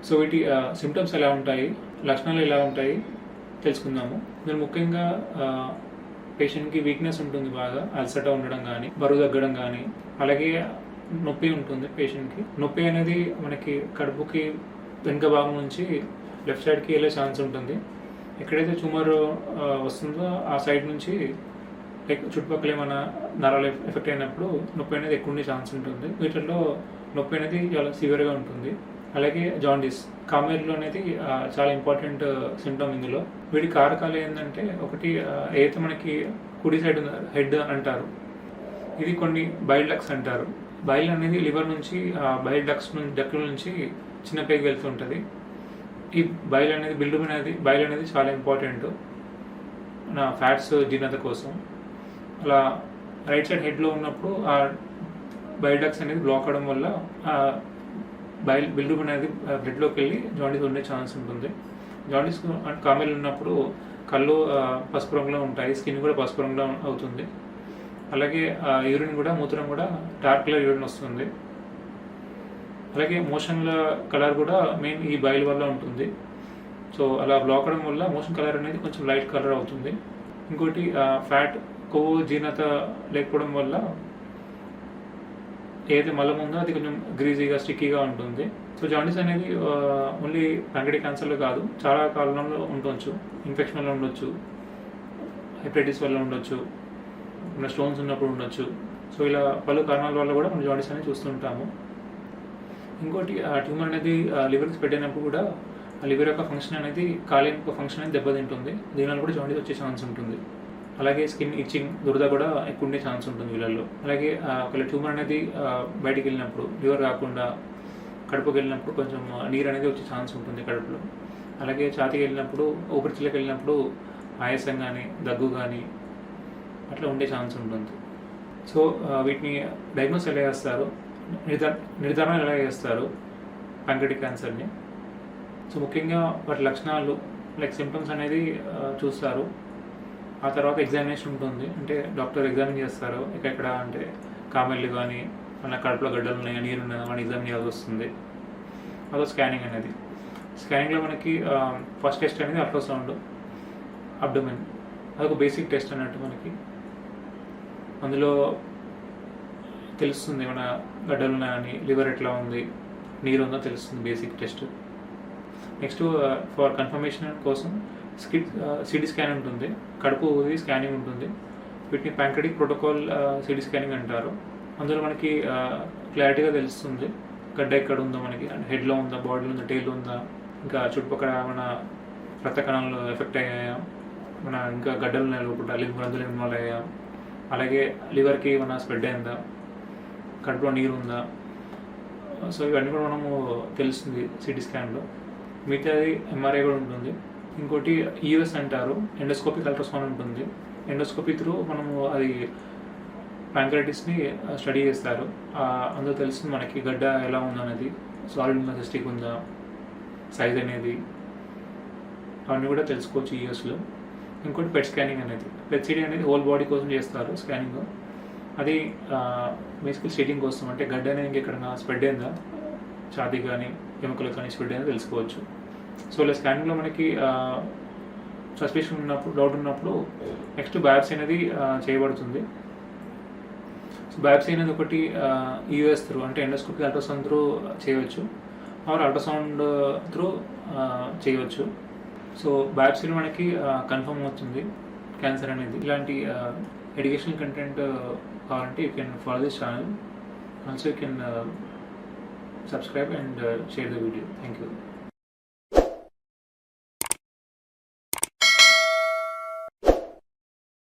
So వీటి symptoms ఎలా ఉంటాయి, లక్షణాలు ఎలా ఉంటాయి తెలుసుకుందాము. ఇందులో ముఖ్యంగా పేషెంట్కి వీక్నెస్ ఉంటుంది, బాగా అలసట ఉండడం కానీ, బరువు తగ్గడం కానీ, అలాగే నొప్పి ఉంటుంది పేషెంట్కి. నొప్పి అనేది మనకి కడుపుకి వెనుక భాగం నుంచి లెఫ్ట్ సైడ్కి వెళ్ళే ఛాన్స్ ఉంటుంది. ఎక్కడైతే ట్యూమర్ వస్తుందో ఆ సైడ్ నుంచి లైక్ చుట్టుపక్కల ఏమైనా నరాలు ఎఫెక్ట్ అయినప్పుడు నొప్పి అనేది ఎక్కువ ఉండే ఛాన్స్ ఉంటుంది. వీటిల్లో నొప్పి అనేది చాలా సివియర్గా ఉంటుంది. అలాగే జాండీస్, కామెర్లు అనేది చాలా ఇంపార్టెంట్ సిమ్టమ్ ఇందులో. వీటి కారకాలు ఏంటంటే, ఒకటి ఏదైతే మనకి కుడి సైడ్ హెడ్ అంటారు, ఇది కొన్ని బైల్ డక్ట్స్ అంటారు. బైల్ అనేది లివర్ నుంచి బైల్ డక్ట్ల నుంచి చిన్న పేగు వెళ్తుంటుంది. ఈ బైల్ అనేది చాలా ఇంపార్టెంట్ నా ఫ్యాట్స్ జీర్ణత కోసం. అలా రైట్ సైడ్ హెడ్లో ఉన్నప్పుడు ఆ బైల్ డక్ట్స్ అనేది బ్లాక్ అవడం వల్ల బిల్డుబిన్ అనేది బ్లడ్లోకి వెళ్ళి జాండీస్ ఉండే ఛాన్స్ ఉంటుంది. జాండీస్ కామెల్ ఉన్నప్పుడు కళ్ళు పసుపు రంగులో ఉంటాయి, స్కిన్ కూడా పసుపు రంగులో అవుతుంది. అలాగే యూరిన్ కూడా, మూత్రం కూడా డార్క్ కలర్ యూరిన్ వస్తుంది. అలాగే మోషన్ల కలర్ కూడా మెయిన్ ఈ బైల్ వల్ల ఉంటుంది. సో అలా బ్లాక్ అవడం వల్ల మోషన్ కలర్ అనేది కొంచెం లైట్ కలర్ అవుతుంది. ఇంకోటి ఫ్యాట్, కొవ్వు జీర్ణత లేకపోవడం వల్ల ఏదైతే మలం ఉందో అది కొంచెం గ్రీజీగా, స్టిక్కీగా ఉంటుంది. సో జాండీస్ అనేది ఓన్లీ ప్యాంక్రియాటిక్ క్యాన్సర్లో కాదు, చాలా కారణంలో ఉండొచ్చు. ఇన్ఫెక్షన్ వల్ల ఉండొచ్చు, హెపటైటిస్ వల్ల ఉండొచ్చు, మన స్టోన్స్ ఉన్నప్పుడు ఉండొచ్చు. సో ఇలా పలు కారణాల వల్ల కూడా మనం జాండీస్ అనేది చూస్తుంటాము. ఇంకోటి ట్యూమర్ అనేది లివర్కి స్ప్రెడ్ అయినప్పుడు కూడా లివర్ యొక్క ఫంక్షన్ అనేది, కాలేయం యొక్క ఫంక్షన్ అనేది దెబ్బతింటుంది. దీనివల్ల కూడా జాండీస్ వచ్చే ఛాన్స్ ఉంటుంది. అలాగే స్కిన్ ఇచ్చింగ్, దురద కూడా ఎక్కువ ఉండే ఛాన్స్ ఉంటుంది వీళ్ళల్లో. అలాగే ఒకవేళ ట్యూమర్ అనేది బయటికి వెళ్ళినప్పుడు, లివర్ కాకుండా కడుపుకి వెళ్ళినప్పుడు కొంచెం నీరు అనేది వచ్చే ఛాన్స్ ఉంటుంది కడుపులో. అలాగే ఛాతీకి వెళ్ళినప్పుడు, ఊపిరితిత్తులకు వెళ్ళినప్పుడు ఆయాసం కానీ, దగ్గు కానీ అట్లా ఉండే ఛాన్స్ ఉంటుంది. సో వీటిని డయాగ్నోస్ ఎలా చేస్తారు, నిర్ధారణ ఎలా చేస్తారు ప్యాంక్రియాటిక్ క్యాన్సర్ని? సో ముఖ్యంగా వాటి లక్షణాలు లైక్ సిమ్టమ్స్ అనేది చూస్తారు. ఆ తర్వాత ఎగ్జామినేషన్ ఉంటుంది, అంటే డాక్టర్ ఎగ్జామిన్ చేస్తారు. ఎక్కడ అంటే కామెర్లు కానీ, మన కడుపులో గడ్డలు ఉన్నాయా, నీరు ఉన్నాయా అని ఎగ్జామిన్ చేయాల్సి వస్తుంది. అదో స్కానింగ్ అనేది. స్కానింగ్లో మనకి ఫస్ట్ టెస్ట్ అనేది అల్ట్రాసౌండ్ అబ్డోమెన్, అదొక బేసిక్ టెస్ట్ అన్నట్టు. మనకి అందులో తెలుస్తుంది మన గడ్డలు ఉన్నాయని, లివర్ ఎట్లా ఉంది, నీరు ఉందో తెలుస్తుంది, basic test. Next for confirmation కోసం సిటీ స్కాన్ ఉంటుంది, కడుపు స్కానింగ్ ఉంటుంది. వీటిని ప్యాంక్రియాటిక్ ప్రోటోకాల్ సిటీ స్కానింగ్ అంటారు. అందులో మనకి క్లారిటీగా తెలుస్తుంది గడ్డ ఎక్కడ ఉందో, మనకి హెడ్లో ఉందా, బాడీలో ఉందా, టైల్లో ఉందా, ఇంకా చుట్టుపక్కల మన రక్త కణాలు ఎఫెక్ట్ అయ్యాయా, మన ఇంకా గడ్డలు ఉన్నాయి లోపల, గ్రంథులు ఇన్వాల్వ్ అయ్యాయా, అలాగే లివర్కి మన స్ప్రెడ్ అయిందా, కడుపులో నీరు ఉందా. సో ఇవన్నీ కూడా మనము తెలుస్తుంది సిటీ స్కాన్లో. మిగతాది ఎంఆర్ఐ కూడా ఉంటుంది. ఇంకోటి యూఎస్ అంటారు, ఎండోస్కోపిక్ అల్ట్రాసౌండ్ ఉంటుంది. ఎండోస్కోపీ త్రూ మనము అది ప్యాంక్రియాటిస్ని స్టడీ చేస్తారు. అందులో తెలుస్తుంది మనకి గడ్డ ఎలా ఉందనేది, సాలిడ్ ఉందా, సిస్టిక్ ఉందా, సైజ్ అనేది, అవన్నీ కూడా తెలుసుకోవచ్చు యూఎస్లో. ఇంకోటి పెట్ స్కానింగ్ అనేది, పెట్ సిటీ అనేది హోల్ బాడీ కోసం చేస్తారు స్కానింగ్. అది బేసికల్ స్టేటింగ్ కోసం, అంటే గడ్డ అనేది ఇంకెక్కడన్నా స్ప్రెడ్ అయిందా, ఛాతీ కానీ ఎముకలు కానీ స్ప్రెడ్ అయిందా తెలుసుకోవచ్చు. సో ఇలా స్కానింగ్లో మనకి సస్పెషన్ ఉన్నప్పుడు, డౌట్ ఉన్నప్పుడు నెక్స్ట్ బయాప్సీ అనేది చేయబడుతుంది. సో బయాప్సీ అనేది ఒకటి యూఎస్ త్రూ, అంటే ఎండోస్కోపిక్ అల్ట్రాసౌండ్ త్రూ చేయవచ్చు, ఆర్ అల్ట్రాసౌండ్ త్రూ చేయవచ్చు. సో బయాప్సీలో మనకి కన్ఫర్మ్ అవుతుంది క్యాన్సర్ అనేది. ఇలాంటి ఎడ్యుకేషనల్ కంటెంట్ కావాలంటే you can follow this channel. Also you can subscribe and share the video. Thank you.